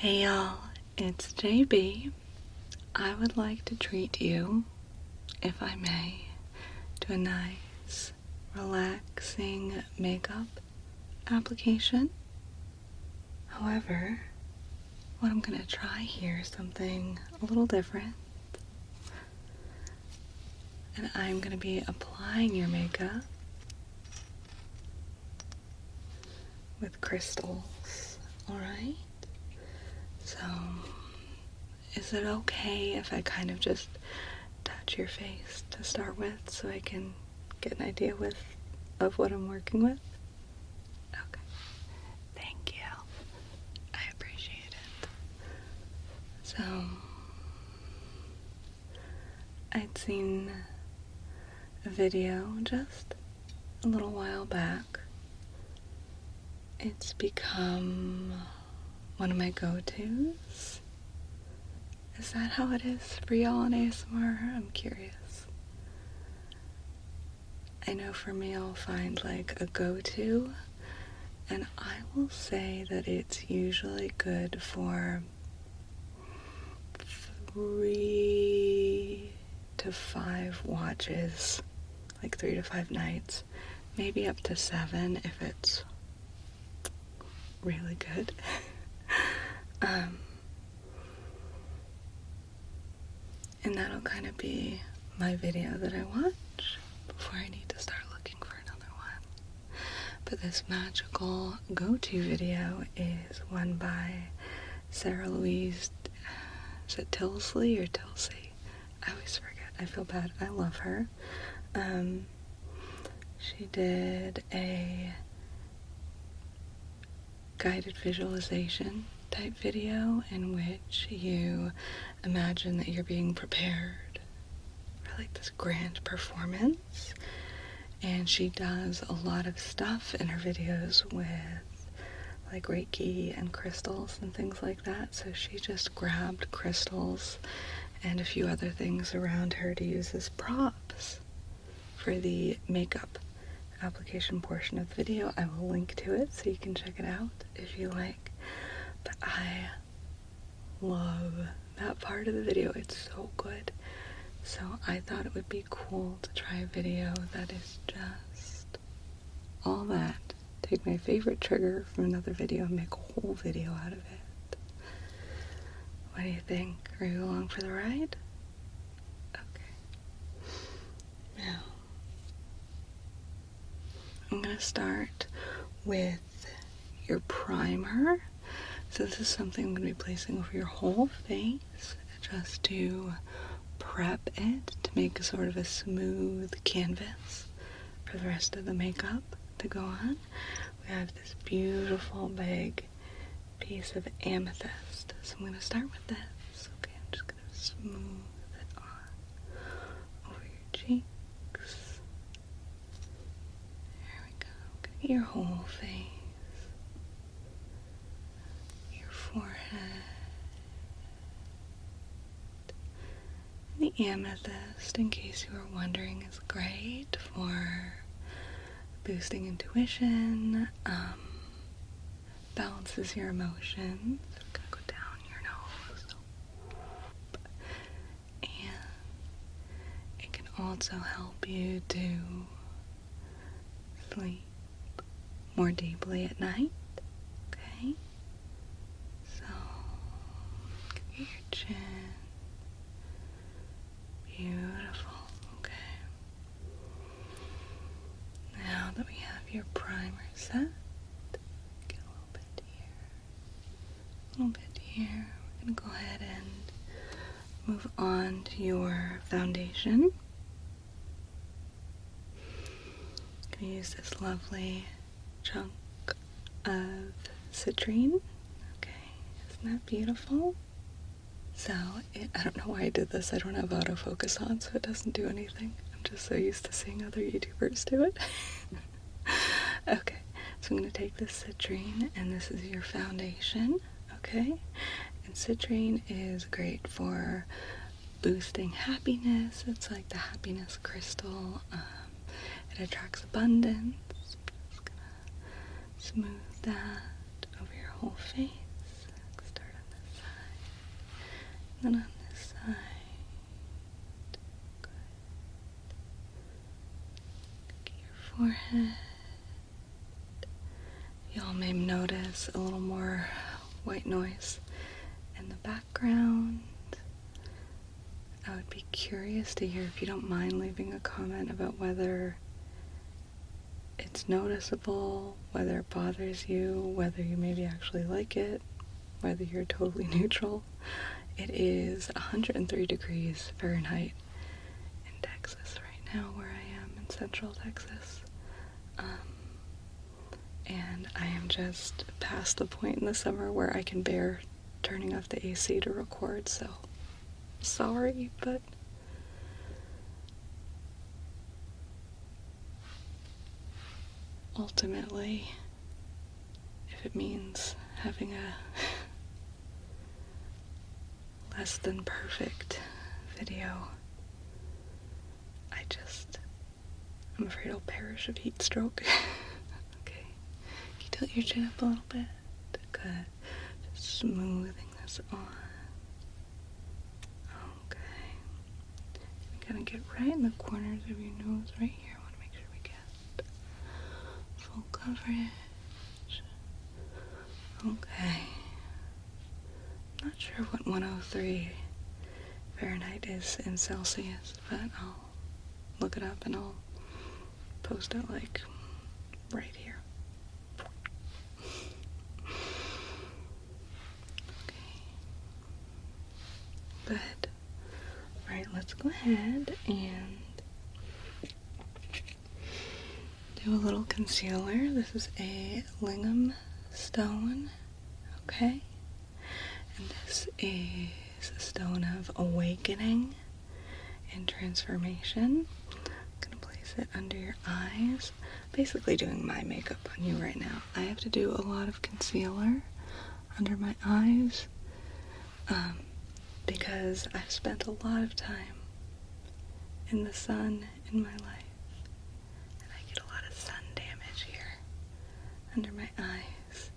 Hey y'all, it's JB. I would like to treat you, if I may, to a nice, relaxing makeup application. However, what I'm going to try here is something a little different. And I'm going to be applying your makeup with crystals, alright? So, is it okay if I kind of just touch your face to start with so I can get an idea of what I'm working with? Okay. Thank you. I appreciate it. So, I'd seen a video just a little while back. It's become one of my go-tos. Is that how it is for y'all in ASMR? I'm curious. I know for me I'll find like a go-to, and I will say that it's usually good for 3 to 5 watches, like 3 to 5 nights, maybe up to 7 if it's really good. And that'll kind of be my video that I watch before I need to start looking for another one. But this magical go-to video is one by Sarah Louise, is it Tilsley or Tilsey? I always forget. I feel bad. I love her. She did a guided visualization type video in which you imagine that you're being prepared for like this grand performance, and she does a lot of stuff in her videos with like Reiki and crystals and things like that. So she just grabbed crystals and a few other things around her to use as props for the makeup application portion of the video. I will link to it so you can check it out if you like. But I love that part of the video. It's so good. So I thought it would be cool to try a video that is just all that. Take my favorite trigger from another video and make a whole video out of it. What do you think? Are you along for the ride? Okay. Now, I'm going to start with your primer. So this is something I'm going to be placing over your whole face just to prep it to make a sort of a smooth canvas for the rest of the makeup to go on. We have this beautiful big piece of amethyst. So I'm going to start with this. Okay, I'm just going to smooth it on over your cheeks. There we go. I'm going to get your whole face. Forehead. The amethyst, in case you were wondering, is great for boosting intuition, balances your emotions. I'm gonna go down your nose. And it can also help you to sleep more deeply at night. Okay? Your chin. Beautiful. Okay. Now that we have your primer set, get a little bit here. A little bit here. We're going to go ahead and move on to your foundation. I'm going to use this lovely chunk of Citrine. Okay. Isn't that beautiful? So, I don't know why I did this. I don't have autofocus on, so it doesn't do anything. I'm just so used to seeing other YouTubers do it. Okay, so I'm going to take this Citrine, and this is your foundation, okay? And Citrine is great for boosting happiness. It's like the happiness crystal. It attracts abundance. I'm just going to smooth that over your whole face. Start on And on this side. Good. Get your forehead. Y'all may notice a little more white noise in the background. I would be curious to hear if you don't mind leaving a comment about whether it's noticeable, whether it bothers you, whether you maybe actually like it, whether you're totally neutral. It is 103 degrees Fahrenheit in Texas right now, where I am in Central Texas. And I am just past the point in the summer where I can bear turning off the AC to record, so sorry, but ultimately, if it means having a less than perfect video, I'm afraid I'll perish of heat stroke. Okay, can you tilt your chin up a little bit? Good. Just smoothing this on. Okay. We gotta get right in the corners of your nose right here. I want to make sure we get full coverage. Okay. I'm not sure what 103 Fahrenheit is in Celsius, but I'll look it up and I'll post it like right here. Okay. Good. Alright, let's go ahead and do a little concealer. This is a Lingham stone, okay? And this is a stone of awakening and transformation. I'm gonna place it under your eyes. Basically doing my makeup on you right now. I have to do a lot of concealer under my eyes because I've spent a lot of time in the sun in my life. And I get a lot of sun damage here under my eyes.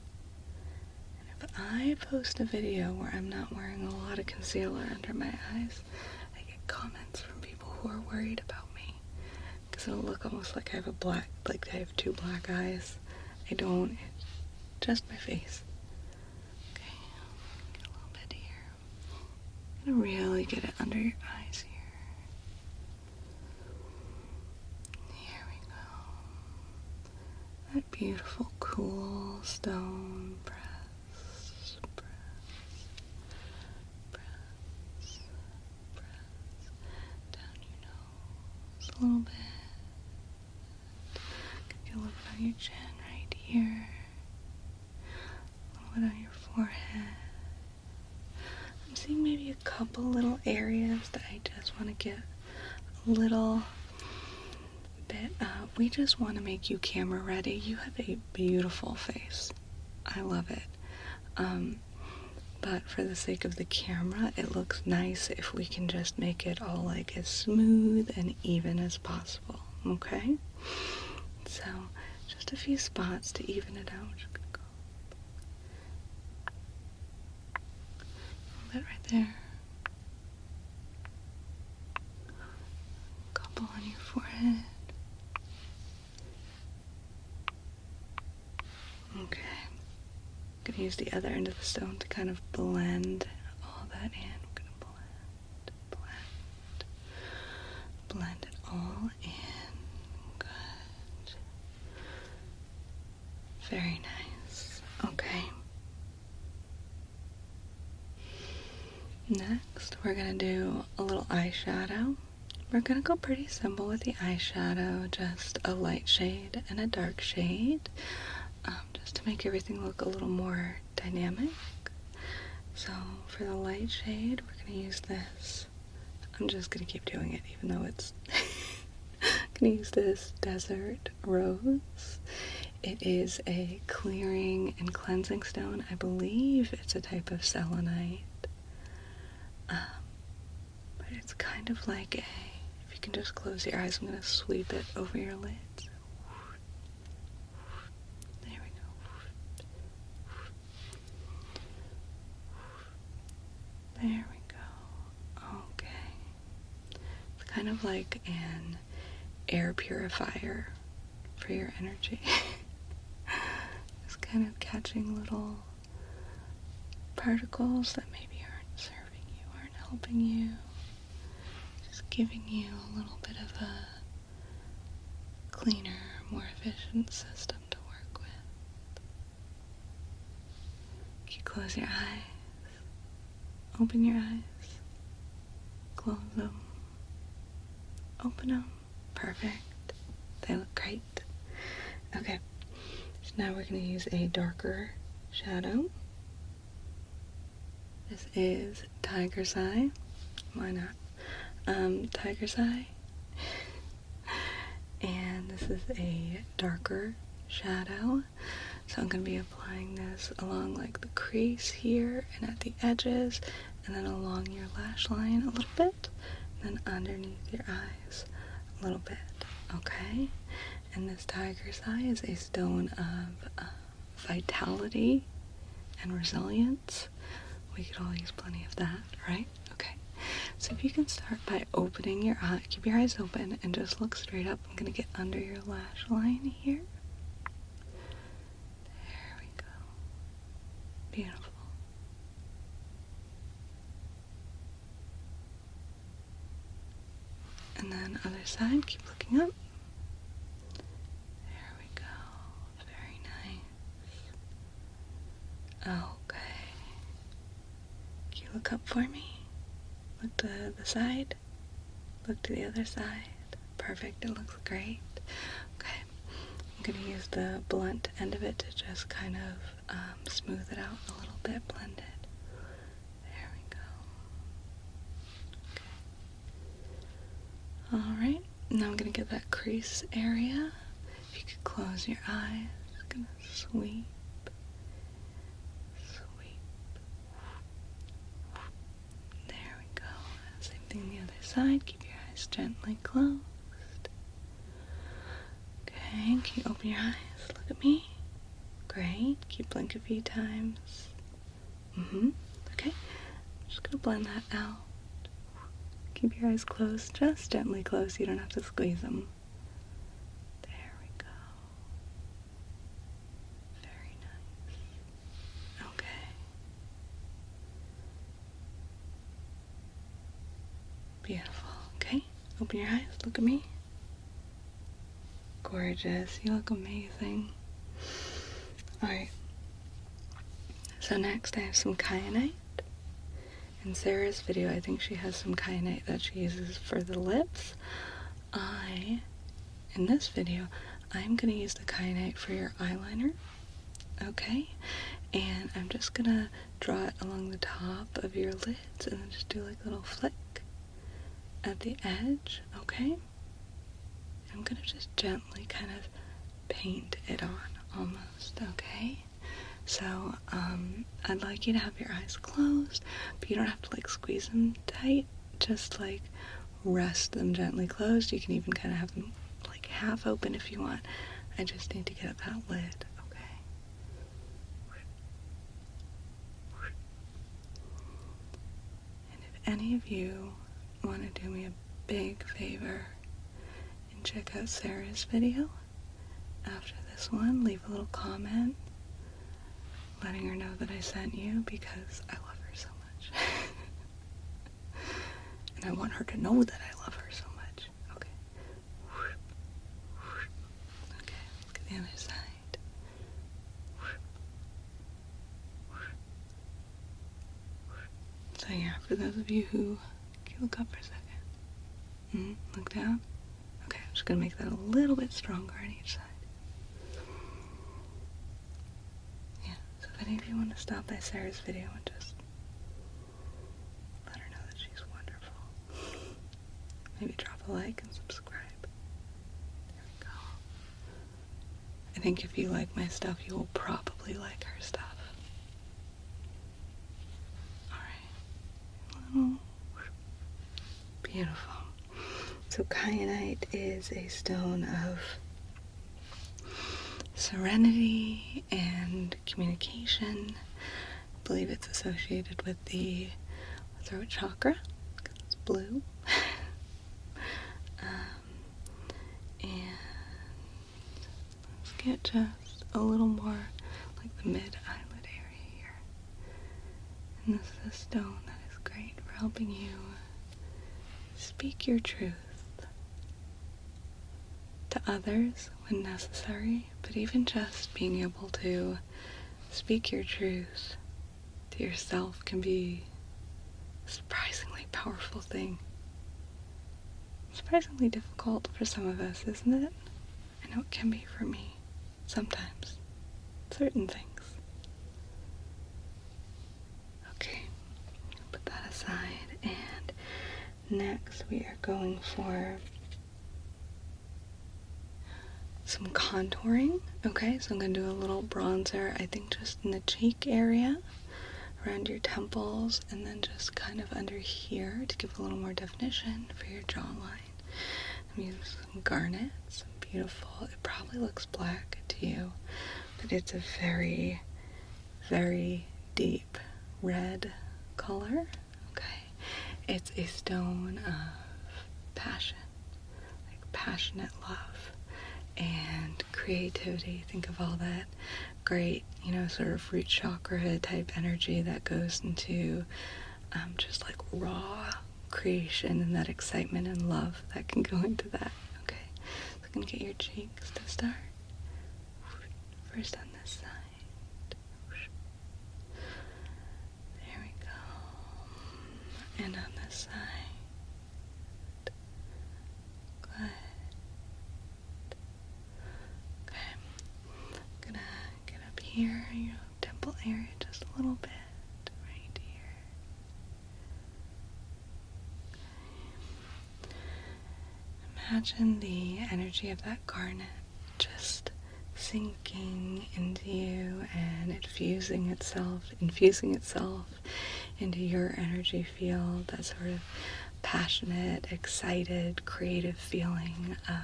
And if I post a video where I'm not wearing a lot of concealer under my eyes, I get comments from people who are worried about me. Because it'll look almost like I have I have two black eyes. I don't. It's just my face. Okay, get a little bit here. I'm gonna really get it under your eyes here. Here we go. That beautiful, cool stone. Press, press, press, press. Down your nose a little bit. Get a little bit on your chin right here. A little bit on your forehead. I'm seeing maybe a couple little areas that I just want to get a little bit up. We just want to make you camera ready. You have a beautiful face. I love it. But for the sake of the camera, it looks nice if we can just make it all like as smooth and even as possible. Okay? So, just a few spots to even it out. Just gonna go a little bit right there. A couple on your forehead. Okay. I'm gonna use the other end of the stone to kind of blend all that in. I'm gonna blend it all in. Good. Very nice. Okay. Next, we're gonna do a little eyeshadow. We're gonna go pretty simple with the eyeshadow, just a light shade and a dark shade, just to make everything look a little more dynamic. So for the light shade, we're gonna use this. I'm just gonna keep doing it, even though it's gonna use this Desert Rose. It is a clearing and cleansing stone. I believe it's a type of selenite. But it's kind of like if you can just close your eyes, I'm gonna sweep it over your lids. There we go. There we go. kind of like an air purifier for your energy. Just kind of catching little particles that maybe aren't serving you, aren't helping you. Just giving you a little bit of a cleaner, more efficient system to work with. You close your eyes, open your eyes, close them, open them. Perfect. They look great. Okay, so now we're going to use a darker shadow. This is Tiger's Eye. Why not? Tiger's Eye. And this is a darker shadow. So I'm going to be applying this along like the crease here and at the edges, and then along your lash line a little bit, and then underneath your eyes a little bit, okay? And this Tiger's Eye is a stone of vitality and resilience. We could all use plenty of that, right? Okay. So if you can start by opening your eye, keep your eyes open and just look straight up. I'm going to get under your lash line here. There we go. Beautiful. And then other side, keep looking up. There we go. Very nice. Okay. Can you look up for me? Look to the side. Look to the other side. Perfect. It looks great. Okay. I'm going to use the blunt end of it to just kind of smooth it out a little bit, blend it. There we go. Okay. Alright. Now I'm going to get that crease area. If you could close your eyes. Just going to sweep. The other side, keep your eyes gently closed. Okay, can you open your eyes? Look at me. Great. Keep blink a few times. Okay. I'm just gonna blend that out. Keep your eyes closed, just gently closed. You don't have to squeeze them. There we go. Very nice. Okay. Beautiful. Okay, open your eyes, look at me. Gorgeous, you look amazing. Alright, so next I have some Kyanite. In Sarah's video, I think she has some Kyanite that she uses for the lips. In this video, I'm going to use the Kyanite for your eyeliner. Okay, and I'm just going to draw it along the top of your lids and then just do like a little flick at the edge, okay? I'm gonna just gently kind of paint it on, almost, okay? So, I'd like you to have your eyes closed, but you don't have to like squeeze them tight, just like rest them gently closed. You can even kind of have them like half open if you want. I just need to get at that lid, okay? And if any of you want to do me a big favor and check out Sarah's video after this one, leave a little comment letting her know that I sent you, because I love her so much. And I want her to know that I love her so much. Okay. Okay, look at the other side. So yeah, for those of you who look up for a second. Look down. Okay, I'm just going to make that a little bit stronger on each side. Yeah, so if any of you want to stop by Sarah's video and just let her know that she's wonderful, maybe drop a like and subscribe. There we go. I think if you like my stuff, you will probably like her stuff. Alright. Beautiful. So Kyanite is a stone of serenity and communication. I believe it's associated with the throat chakra, because it's blue. get just a little more like the mid-eyelid area here. And this is a stone that is great for helping you speak your truth to others when necessary, but even just being able to speak your truth to yourself can be a surprisingly powerful thing. Surprisingly difficult for some of us, isn't it? I know it can be for me, sometimes. Certain things. Okay, put that aside, and next we are going for some contouring. Okay, so I'm going to do a little bronzer, I think just in the cheek area, around your temples, and then just kind of under here to give a little more definition for your jawline. I'm using some Garnet, some beautiful, it probably looks black to you, but it's a very, very deep red color. Okay, it's a stone of passion, like passionate love and creativity. Think of all that great, sort of root chakra type energy that goes into just like raw creation, and that excitement and love that can go into that. Okay, so I'm gonna get your cheeks to start. First on this side. There we go. And on this side. Good. Okay. I'm gonna get up here, your temple area just a little bit. Right here. Imagine the energy of that garnet just sinking into you and infusing itself into your energy field, that sort of passionate, excited, creative feeling of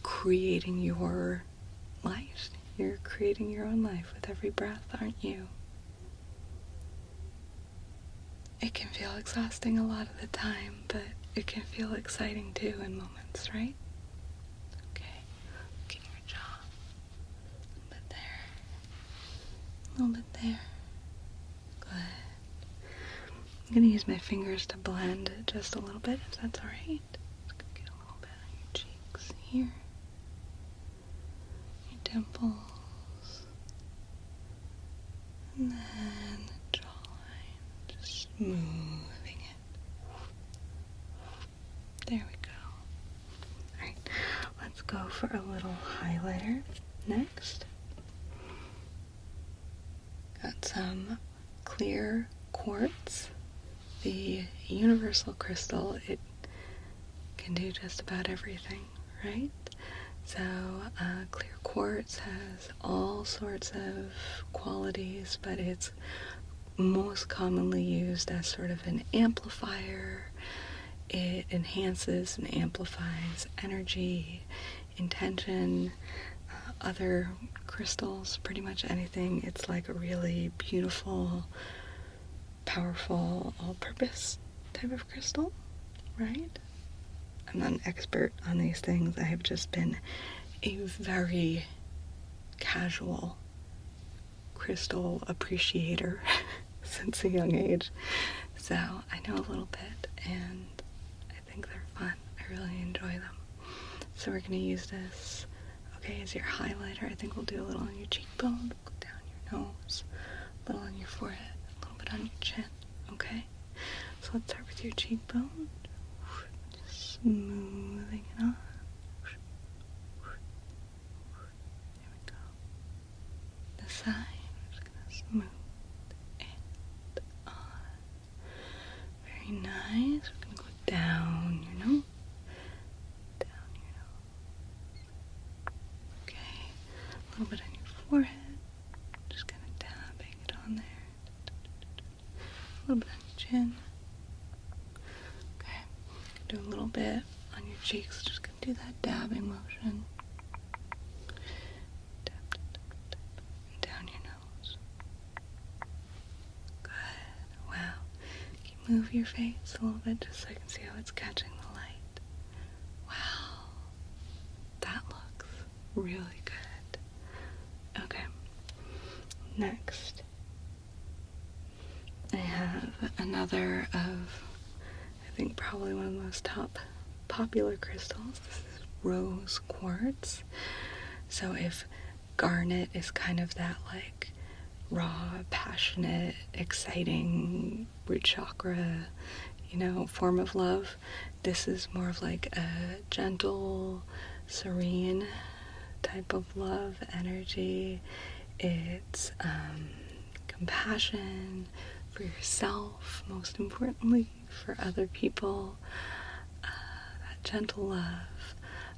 creating your life. You're creating your own life with every breath, aren't you? It can feel exhausting a lot of the time, but it can feel exciting too in moments, right? Okay, look at your jaw. A little bit there. A little bit there. Good. I'm going to use my fingers to blend it just a little bit, if that's alright. Just going to get a little bit on your cheeks here. Your temples. And then the jawline. Just smoothing it. There we go. Alright, let's go for a little highlighter next. Got some clear quartz, the universal crystal. It can do just about everything, right? So clear quartz has all sorts of qualities, but it's most commonly used as sort of an amplifier. It enhances and amplifies energy, intention, other crystals, pretty much anything. It's like a really beautiful, powerful, all-purpose type of crystal, right? I'm not an expert on these things. I have just been a very casual crystal appreciator since a young age. So I know a little bit, and I think they're fun. I really enjoy them. So we're going to use this, okay, as your highlighter. I think we'll do a little on your cheekbone, down your nose, a little on your forehead, a little bit on your chin, okay? So let's start with your cheekbone. Just smoothing it on. There we go. The side, I'm just going to smooth it on. Very nice. We're going to go down your nose. Down your nose. Okay. A little bit on your forehead. Just kind of dabbing it on there. A little bit on your chin. Okay. Do a little bit on your cheeks. Just going to do that dabbing motion. Dab, dab, dab, dab. And down your nose. Good. Wow. Can you move your face a little bit just so I can see how it's catching the light? Wow. That looks really good. Next, I have another of, I think, probably one of the most popular crystals. This is rose quartz. So if garnet is kind of that like raw, passionate, exciting root chakra, form of love, this is more of like a gentle, serene type of love energy. It's compassion for yourself, most importantly, for other people, that gentle love,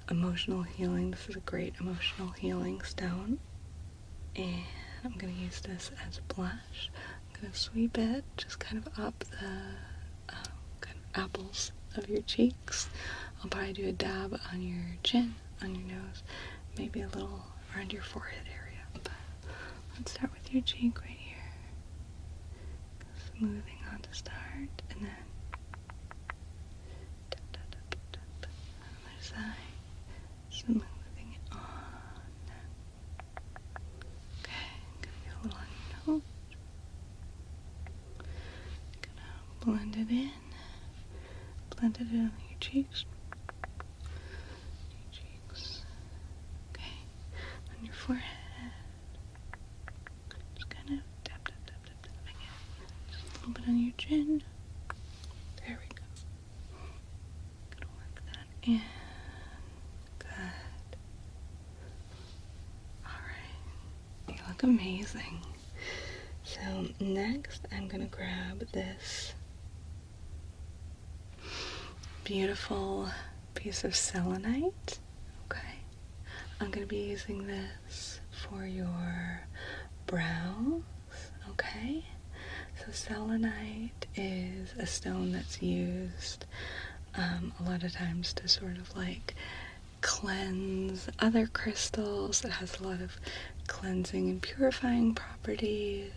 emotional healing. This is a great emotional healing stone. And I'm going to use this as a blush. I'm going to sweep it just kind of up the kind of apples of your cheeks. I'll probably do a dab on your chin, on your nose, maybe a little around your forehead area. But let's start with your cheek right here. Smoothing on to start, and then tap, tap, tap, tap, other side, smoothing it on. Okay, I'm gonna get a little on your nose. Gonna blend it in. Blend it in on your cheeks. Your cheeks. Okay, on your forehead. Just kind of tap, tap, tap, tap, tap again. Just a little bit on your chin. There we go. Gonna work that in. Good. Alright. You look amazing. So next I'm gonna grab this beautiful piece of selenite. Okay. I'm gonna be using this for your brows. Okay. So selenite is a stone that's used a lot of times to sort of like cleanse other crystals. It has a lot of cleansing and purifying properties.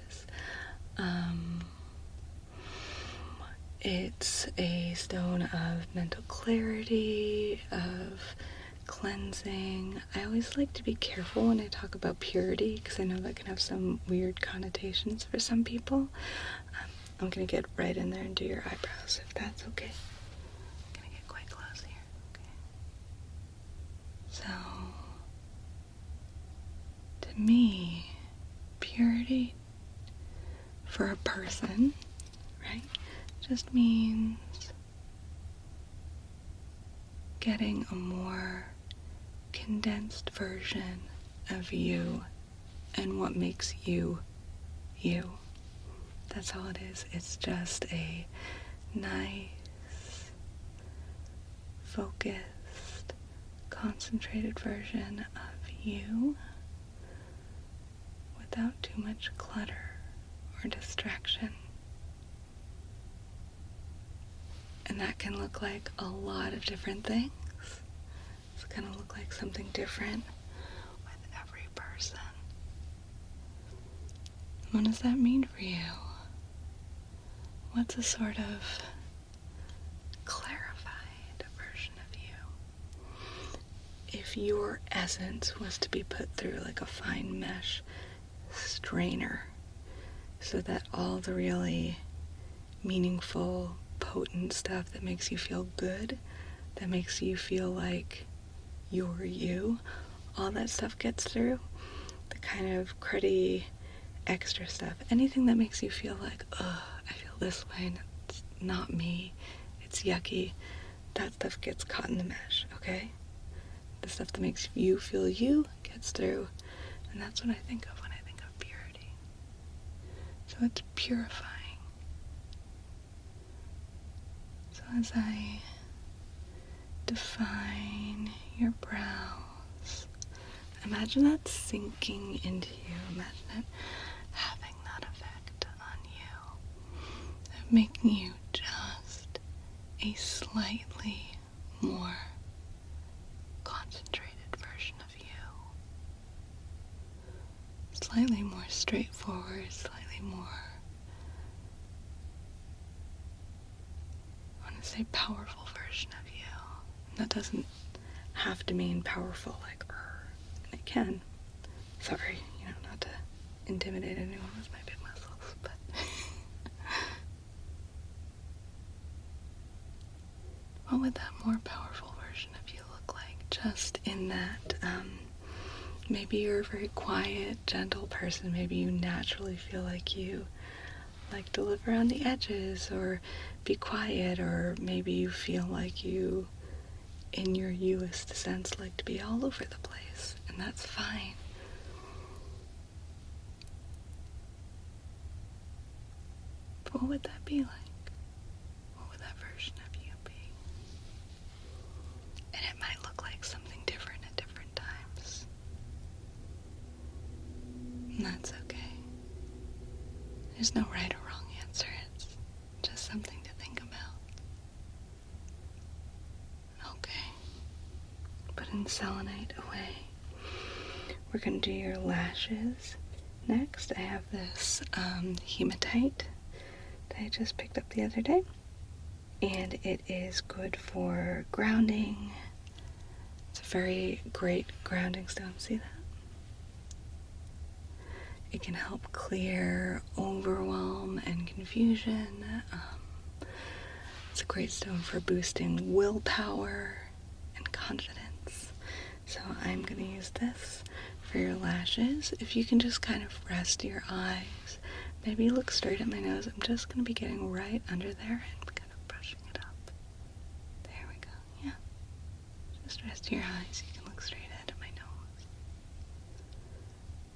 It's a stone of mental clarity, of cleansing. I always like to be careful when I talk about purity because I know that can have some weird connotations for some people. I'm going to get right in there and do your eyebrows if that's okay. I'm going to get quite close here. Okay. So, to me, purity for a person, right, just means getting a more condensed version of you and what makes you, you. That's all it is. It's just a nice, focused, concentrated version of you without too much clutter or distraction. And that can look like a lot of different things. It's going to look like something different with every person. What does that mean for you? What's a sort of clarified version of you? If your essence was to be put through like a fine mesh strainer so that all the really meaningful, potent stuff that makes you feel good, that makes you feel like you're you, all that stuff gets through. The kind of cruddy extra stuff, anything that makes you feel like, ugh, I feel this way and it's not me, it's yucky, that stuff gets caught in the mesh, okay? The stuff that makes you feel you gets through, and that's what I think of when I think of purity. So it's purifying. So as I define your brows, imagine that sinking into you. Imagine it having that effect on you, of making you just a slightly more concentrated version of you. Slightly more straightforward, slightly more, I want to say, powerful version of you. And that doesn't have to mean powerful like and it can. Sorry, not to intimidate anyone with my big muscles, but what would that more powerful version of you look like? Just in that, maybe you're a very quiet, gentle person. Maybe you naturally feel like you like to live around the edges or be quiet, or maybe you feel like you, in your youest sense, like to be all over the place, and that's fine. But what would that be like? What would that version of you be? And it might look like something different at different times. And that's okay. There's no right or wrong answer. It's just something to think about. Okay. Putting the selenite away. We're going to do your lashes. Next, I have this hematite that I just picked up the other day. And it is good for grounding. It's a very great grounding stone. See that? It can help clear overwhelm and confusion. It's a great stone for boosting willpower and confidence. So I'm going to use this for your lashes. If you can just kind of rest your eyes, maybe look straight at my nose. I'm just going to be getting right under there and kind of brushing it up. There we go. Yeah. Just rest your eyes. You can look straight ahead at my nose.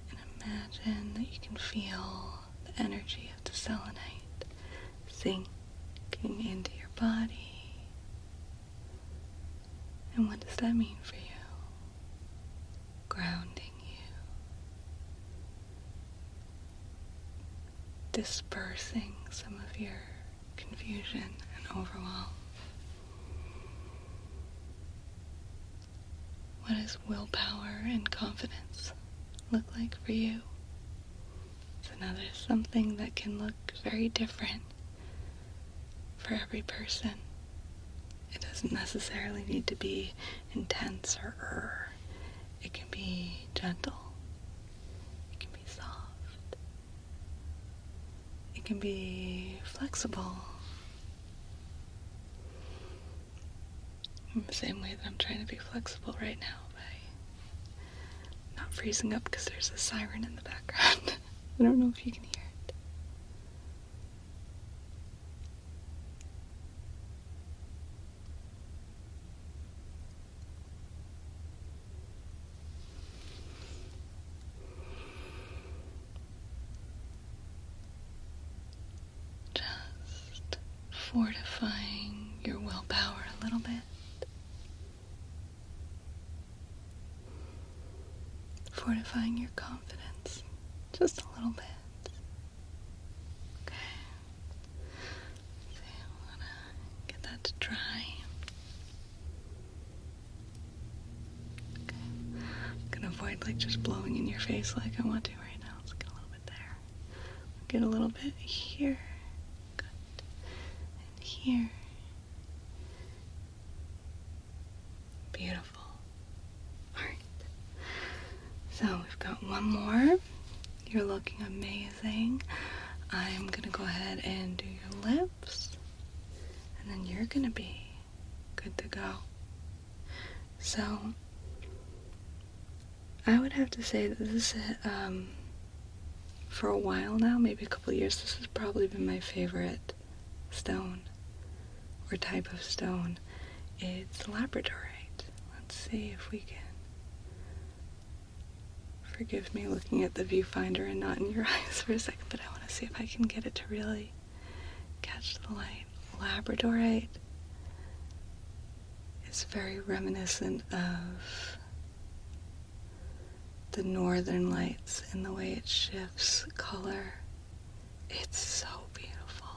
And imagine that you can feel the energy of the selenite sinking into your body. And what does that mean for you? Grounding you. Dispersing some of your confusion and overwhelm. What does willpower and confidence look like for you? It's another something that can look very different for every person. It doesn't necessarily need to be intense or it can be gentle. It can be soft. It can be flexible. In the same way that I'm trying to be flexible right now by not freezing up because there's a siren in the background. I don't know if you can hear it. Just fortifying your willpower a little bit. Fortifying your confidence just a little bit. Okay. So I want to get that to dry. Okay. I'm going to avoid like just blowing in your face like I want to right now. Let's get a little bit there. Get a little bit here. Good. And here. Beautiful. So we've got one more. You're looking amazing. I'm gonna go ahead and do your lips, and then you're gonna be good to go. So I would have to say that this is, for a while now, maybe a couple of years, this has probably been my favorite stone or type of stone. It's Labradorite. Let's see if we can. Forgive me looking at the viewfinder and not in your eyes for a second, but I want to see if I can get it to really catch the light. Labradorite is very reminiscent of the northern lights in the way it shifts color. It's so beautiful.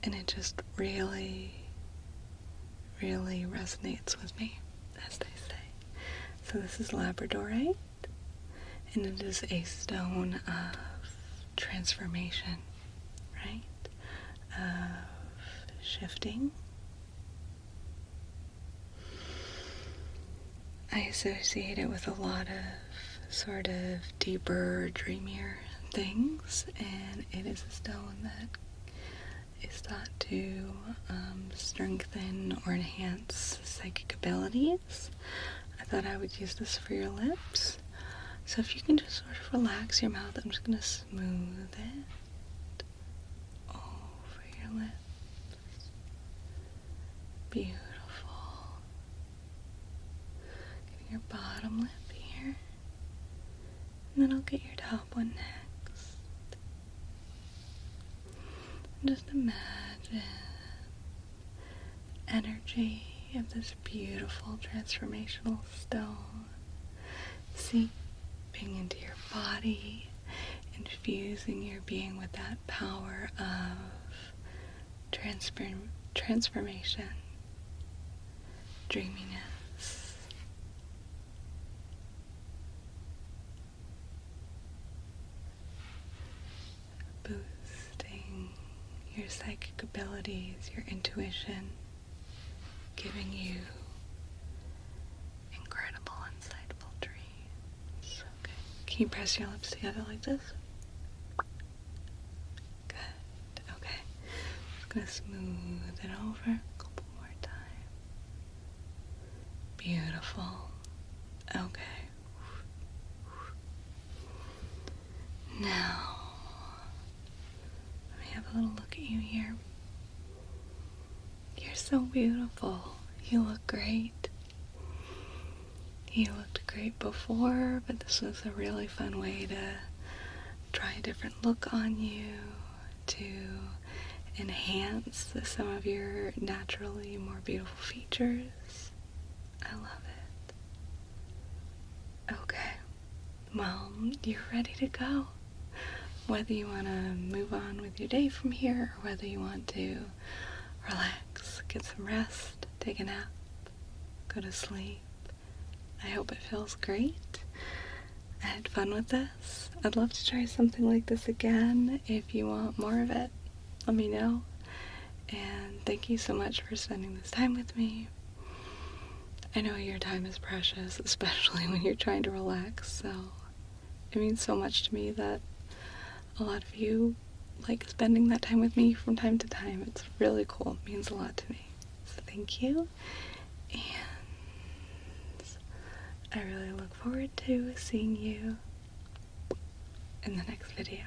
And it just really, really resonates with me, as they say. So this is Labradorite. And it is a stone of transformation, right? Of shifting. I associate it with a lot of sort of deeper, dreamier things, and it is a stone that is thought to strengthen or enhance psychic abilities. I thought I would use this for your lips. So if you can just sort of relax your mouth, I'm just going to smooth it over your lips. Beautiful. Get your bottom lip here. And then I'll get your top one next. And just imagine energy of this beautiful transformational stone seeping into your body, infusing your being with that power of transformation, dreaminess. Boosting your psychic abilities, your intuition, giving you incredible, insightful dreams. Okay. Can you press your lips together like this? Good. Okay. I'm just going to smooth it over a couple more times. Beautiful. Okay. Now, let me have a little look at you here. You're so beautiful. You look great. You looked great before, but this was a really fun way to try a different look on you, to enhance some of your naturally more beautiful features. I love it. Okay. Well, you're ready to go. Whether you want to move on with your day from here, or whether you want to relax, get some rest, take a nap, go to sleep. I hope it feels great. I had fun with this. I'd love to try something like this again. If you want more of it, let me know. And thank you so much for spending this time with me. I know your time is precious, especially when you're trying to relax, so it means so much to me that a lot of you like spending that time with me from time to time. It's really cool. It means a lot to me. So thank you. And I really look forward to seeing you in the next video.